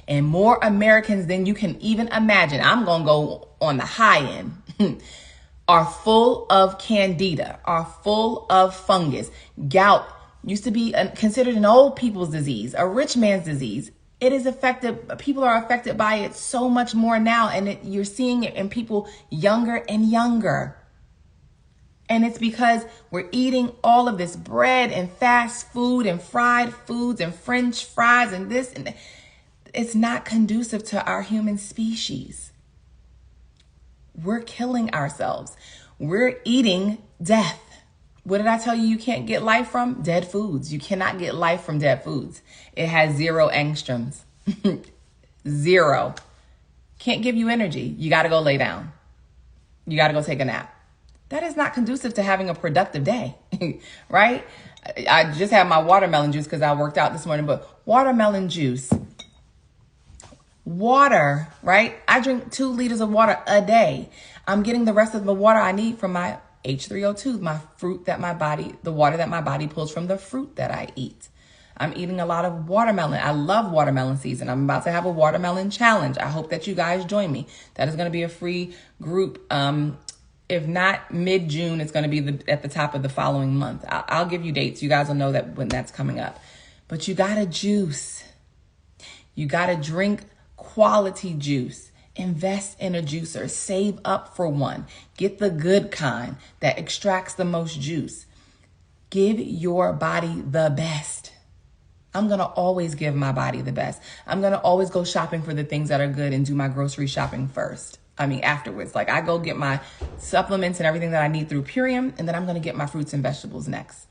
And more Americans than you can even imagine, I'm going to go on the high end, are full of candida, are full of fungus. Gout used to be considered an old people's disease, a rich man's disease. It is affected, people are affected by it so much more now, and you're seeing it in people younger and younger. And it's because we're eating all of this bread and fast food and fried foods and French fries and this and that. It's not conducive to our human species. We're killing ourselves. We're eating death. What did I tell you can't get life from? Dead foods. You cannot get life from dead foods. It has 0 angstroms. 0. Can't give you energy. You got to go lay down. You got to go take a nap. That is not conducive to having a productive day, right? I just had my watermelon juice because I worked out this morning, but watermelon juice, water, right? I drink 2 liters of water a day. I'm getting the rest of the water I need from my H3O2, my fruit that my body, the water that my body pulls from the fruit that I eat. I'm eating a lot of watermelon. I love watermelon season. I'm about to have a watermelon challenge. I hope that you guys join me. That is going to be a free group. If not mid-June, it's going to be at the top of the following month. I'll give you dates. You guys will know that when that's coming up. But you got to juice. You got to drink quality juice. Invest in a juicer. Save up for one. Get the good kind that extracts the most juice. Give your body the best. I'm going to always give my body the best. I'm going to always go shopping for the things that are good and do my grocery shopping first. Afterwards. Like, I go get my supplements and everything that I need through Purium, and then I'm going to get my fruits and vegetables next,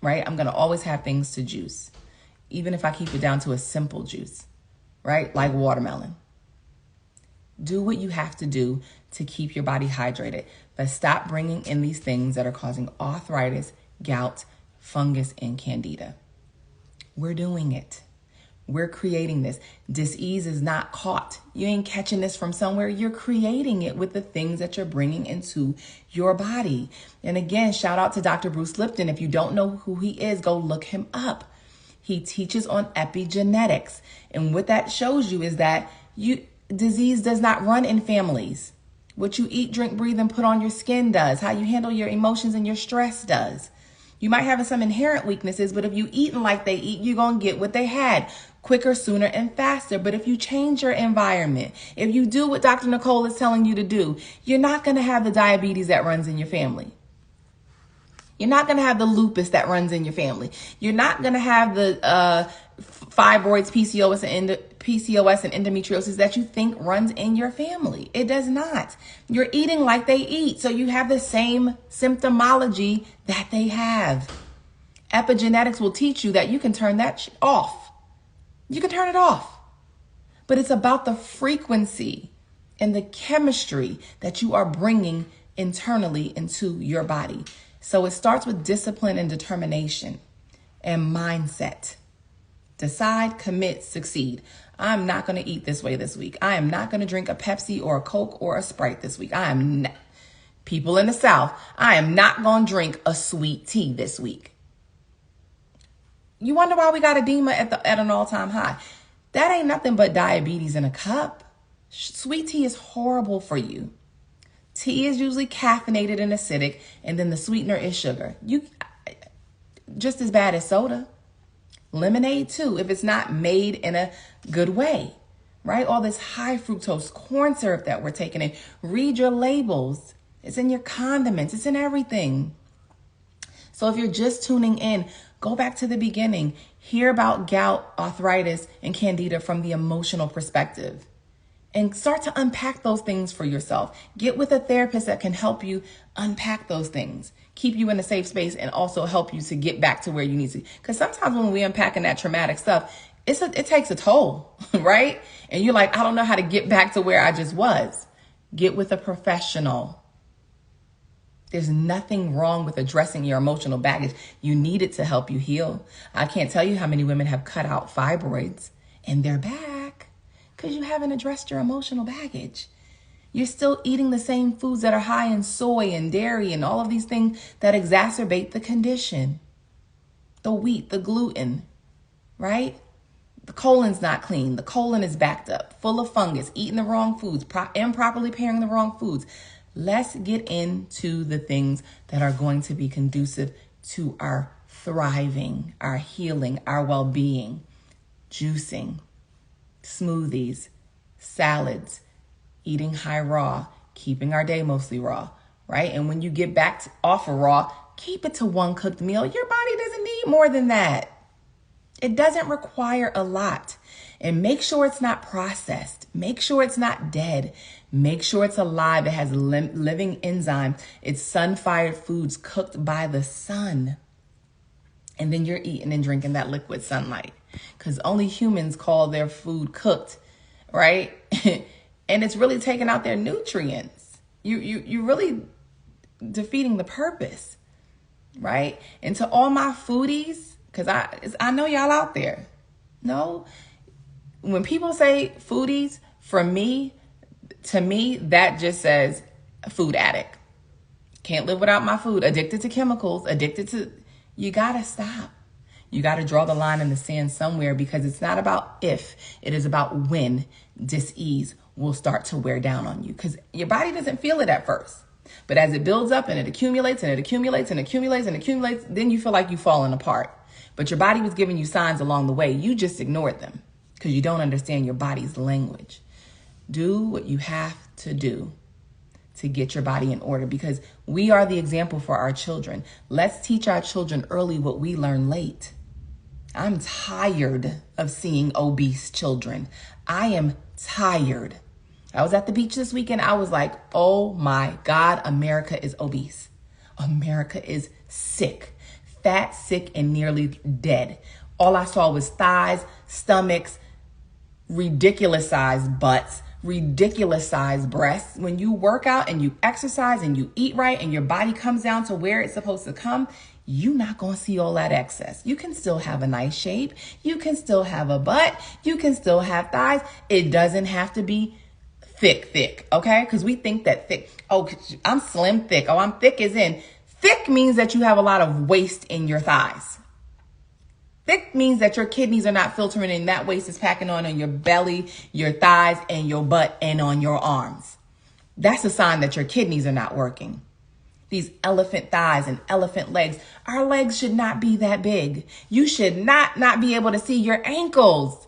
right? I'm going to always have things to juice, even if I keep it down to a simple juice, right? Like watermelon. Do what you have to do to keep your body hydrated, but stop bringing in these things that are causing arthritis, gout, fungus, and candida. We're doing it. We're creating this. Disease is not caught. You ain't catching this from somewhere. You're creating it with the things that you're bringing into your body. And again, shout out to Dr. Bruce Lipton. If you don't know who he is, go look him up. He teaches on epigenetics. And what that shows you is that disease does not run in families. What you eat, drink, breathe, and put on your skin does. How you handle your emotions and your stress does. You might have some inherent weaknesses, but if you eating like they eat, you're going to get what they had quicker, sooner, and faster. But if you change your environment, if you do what Dr. Nicole is telling you to do, you're not going to have the diabetes that runs in your family. You're not going to have the lupus that runs in your family. You're not going to have the fibroids, PCOS, and endometriosis that you think runs in your family. It does not. You're eating like they eat, so you have the same symptomology that they have. Epigenetics will teach you that you can turn that shit off. You can turn it off. But it's about the frequency and the chemistry that you are bringing internally into your body. So it starts with discipline and determination and mindset. Decide, commit, succeed. I'm not going to eat this way this week. I am not going to drink a Pepsi or a Coke or a Sprite this week. I am not. People in the South, I am not going to drink a sweet tea this week. You wonder why we got edema at an all-time high. That ain't nothing but diabetes in a cup. Sweet tea is horrible for you. Tea is usually caffeinated and acidic, and then the sweetener is sugar. Just as bad as soda. Lemonade too, if it's not made in a good way, right? All this high fructose corn syrup that we're taking in. Read your labels. It's in your condiments. It's in everything. So if you're just tuning in, go back to the beginning. Hear about gout, arthritis, and candida from the emotional perspective. And start to unpack those things for yourself. Get with a therapist that can help you unpack those things. Keep you in a safe space and also help you to get back to where you need to. Because sometimes when we unpacking that traumatic stuff, it takes a toll, right? And you're like, I don't know how to get back to where I just was. Get with a professional. There's nothing wrong with addressing your emotional baggage. You need it to help you heal. I can't tell you how many women have cut out fibroids and they're back because you haven't addressed your emotional baggage. You're still eating the same foods that are high in soy and dairy and all of these things that exacerbate the condition. The wheat, the gluten, right? The colon's not clean. The colon is backed up, full of fungus, eating the wrong foods, improperly pairing the wrong foods. Let's get into the things that are going to be conducive to our thriving, our healing, our well-being. Juicing, smoothies, salads, eating high raw, keeping our day mostly raw, right? And when you get back off of raw, keep it to one cooked meal. Your body doesn't need more than that. It doesn't require a lot. And make sure it's not processed. Make sure it's not dead. Make sure it's alive. It has living enzyme. It's sun-fired foods cooked by the sun. And then you're eating and drinking that liquid sunlight. Because only humans call their food cooked, right? And it's really taking out their nutrients. You're really defeating the purpose, right? And to all my foodies, because I know y'all out there. No, when people say foodies, to me, that just says food addict. Can't live without my food. Addicted to chemicals, you gotta stop. You gotta draw the line in the sand somewhere, because it's not about if, it is about when dis-ease will start to wear down on you, because your body doesn't feel it at first. But as it builds up and it accumulates and it accumulates and accumulates and accumulates, then you feel like you've fallen apart. But your body was giving you signs along the way. You just ignored them because you don't understand your body's language. Do what you have to do to get your body in order, because we are the example for our children. Let's teach our children early what we learn late. I'm tired of seeing obese children. I am tired. I was at the beach this weekend. I was like, oh my God, America is obese. America is sick. Fat, sick, and nearly dead. All I saw was thighs, stomachs, ridiculous sized butts, ridiculous sized breasts. When you work out and you exercise and you eat right and your body comes down to where it's supposed to come, you're not going to see all that excess. You can still have a nice shape. You can still have a butt. You can still have thighs. It doesn't have to be thick, okay? Because we think that thick, oh, I'm slim thick. Oh, I'm thick as in. Thick means that you have a lot of waste in your thighs. Thick means that your kidneys are not filtering and that waste is packing on your belly, your thighs, and your butt, and on your arms. That's a sign that your kidneys are not working. These elephant thighs and elephant legs, our legs should not be that big. You should not be able to see your ankles.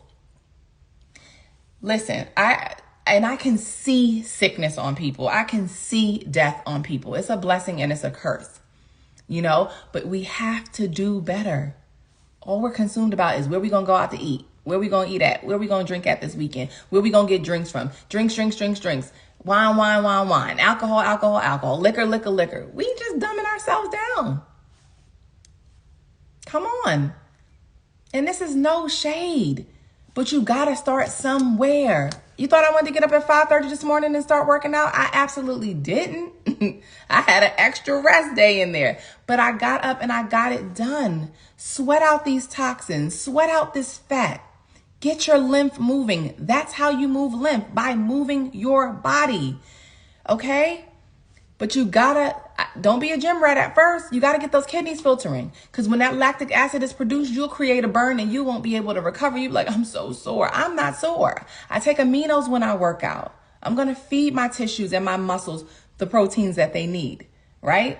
Listen, I can see sickness on people. I can see death on people. It's a blessing and it's a curse, but we have to do better. All we're consumed about is where we going to go out to eat, where we going to eat at, where we going to drink at this weekend, where we going to get drinks from, drinks, wine, alcohol, liquor. We just dumbing ourselves down. Come on. And this is no shade, but you got to start somewhere. You thought I wanted to get up at 5:30 this morning and start working out? I absolutely didn't. I had an extra rest day in there, but I got up and I got it done. Sweat out these toxins, sweat out this fat. Get your lymph moving. That's how you move lymph, by moving your body. Okay? But don't be a gym rat at first. You got to get those kidneys filtering, because when that lactic acid is produced, you'll create a burn and you won't be able to recover. You'll be like, I'm so sore. I'm not sore. I take aminos when I work out. I'm going to feed my tissues and my muscles the proteins that they need, right?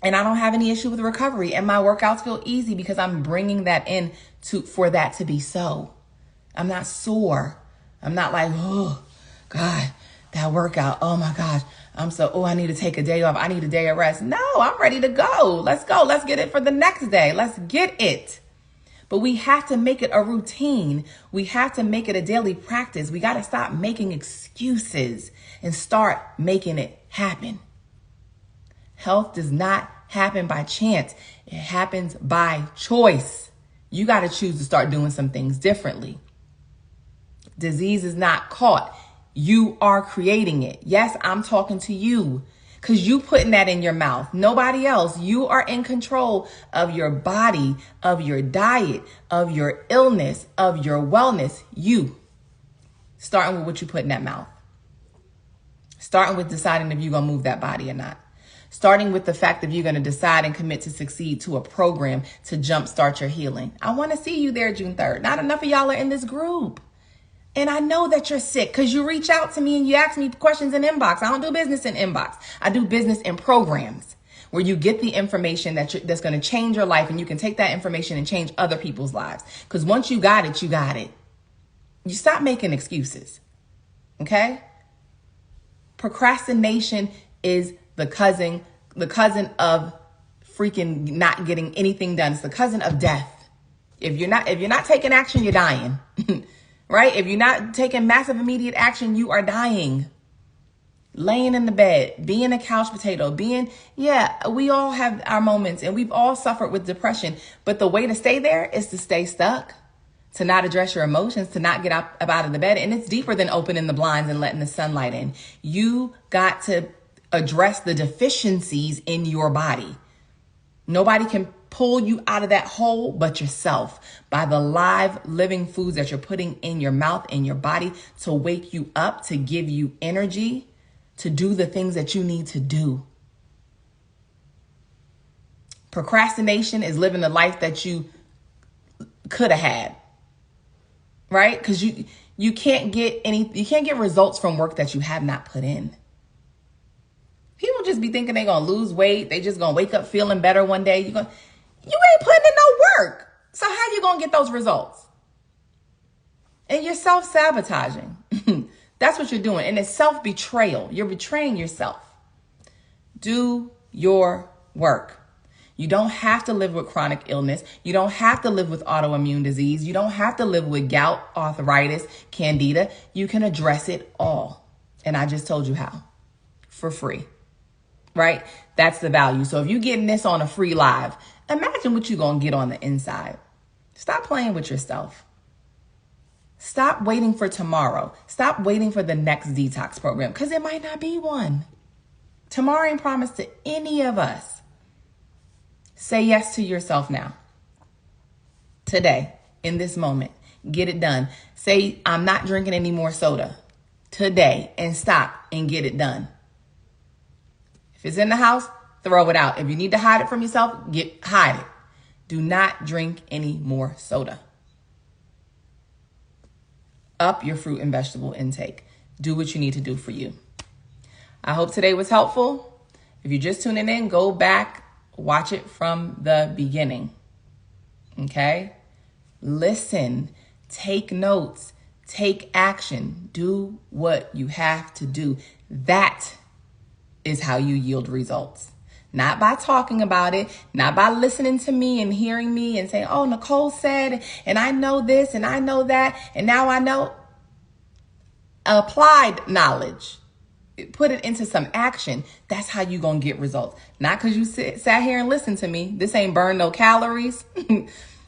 And I don't have any issue with recovery, and my workouts feel easy because I'm bringing that in for that to be so. I'm not sore. I'm not like, oh God, that workout. Oh my gosh. I need to take a day off. I need a day of rest. No, I'm ready to go. Let's go. Let's get it for the next day. Let's get it. But we have to make it a routine. We have to make it a daily practice. We got to stop making excuses and start making it happen. Health does not happen by chance. It happens by choice. You got to choose to start doing some things differently. Disease is not caught. You are creating it. Yes, I'm talking to you, because you putting that in your mouth. Nobody else. You are in control of your body, of your diet, of your illness, of your wellness. You. Starting with what you put in that mouth. Starting with deciding if you're going to move that body or not. Starting with the fact that you're going to decide and commit to succeed to a program to jumpstart your healing. I want to see you there June 3rd. Not enough of y'all are in this group. And I know that you're sick because you reach out to me and you ask me questions in inbox. I don't do business in inbox. I do business in programs where you get the information that's going to change your life, and you can take that information and change other people's lives. Because once you got it, you got it. You stop making excuses. Okay? Procrastination is the cousin of freaking not getting anything done. It's the cousin of death. If you're not taking action, you're dying. Right? If you're not taking massive immediate action, you are dying. Laying in the bed, being a couch potato, we all have our moments and we've all suffered with depression. But the way to stay there is to stay stuck, to not address your emotions, to not get up out of the bed. And it's deeper than opening the blinds and letting the sunlight in. You got to address the deficiencies in your body. Nobody can pull you out of that hole but yourself, by the live living foods that you're putting in your mouth, in your body, to wake you up, to give you energy, to do the things that you need to do. Procrastination is living the life that you could have had, right? Because you can't get results from work that you have not put in. People just be thinking they're going to lose weight. They just going to wake up feeling better one day. You ain't putting in no work. So how you going to get those results? And you're self-sabotaging. That's what you're doing. And it's self-betrayal. You're betraying yourself. Do your work. You don't have to live with chronic illness. You don't have to live with autoimmune disease. You don't have to live with gout, arthritis, candida. You can address it all. And I just told you how. For free. Right? That's the value. So if you're getting this on a free live, imagine what you're going to get on the inside. Stop playing with yourself. Stop waiting for tomorrow. Stop waiting for the next detox program, because it might not be one. Tomorrow ain't promised to any of us. Say yes to yourself now. Today, in this moment, get it done. Say, I'm not drinking any more soda today, and stop and get it done. If it's in the house, throw it out. If you need to hide it from yourself, hide it. Do not drink any more soda. Up your fruit and vegetable intake. Do what you need to do for you. I hope today was helpful. If you're just tuning in, go back, watch it from the beginning. Okay? Listen, take notes, take action, do what you have to do. That is how you yield results. Not by talking about it, not by listening to me and hearing me and saying, oh, Nicole said, and I know this and I know that, and now I know. Applied knowledge. Put it into some action. That's how you going to get results. Not because you sat here and listened to me. This ain't burn no calories.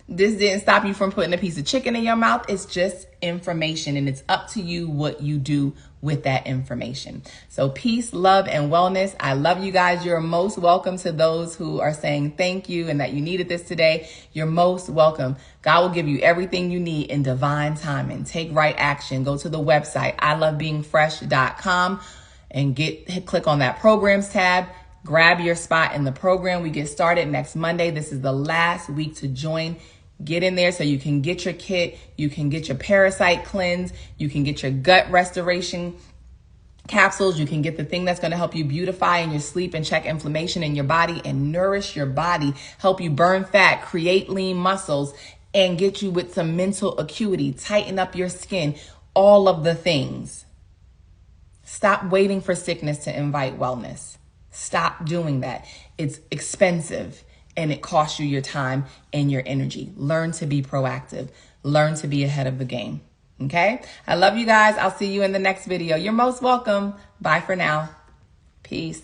This didn't stop you from putting a piece of chicken in your mouth. It's just information, and it's up to you what you do with that information. So peace, love, and wellness. I love you guys. You're most welcome. To those who are saying thank you and that you needed this today, you're most welcome. God will give you everything you need in divine timing. Take right action. Go to the website, ilovebeingfresh.com, and click on that programs tab. Grab your spot in the program. We get started next Monday. This is the last week to join. Get in there so you can get your kit. You can get your parasite cleanse. You can get your gut restoration capsules. You can get the thing that's going to help you beautify in your sleep and check inflammation in your body and nourish your body, help you burn fat, create lean muscles, and get you with some mental acuity, tighten up your skin, all of the things. Stop waiting for sickness to invite wellness. Stop doing that. It's expensive. And it costs you your time and your energy. Learn to be proactive. Learn to be ahead of the game. Okay? I love you guys. I'll see you in the next video. You're most welcome. Bye for now. Peace.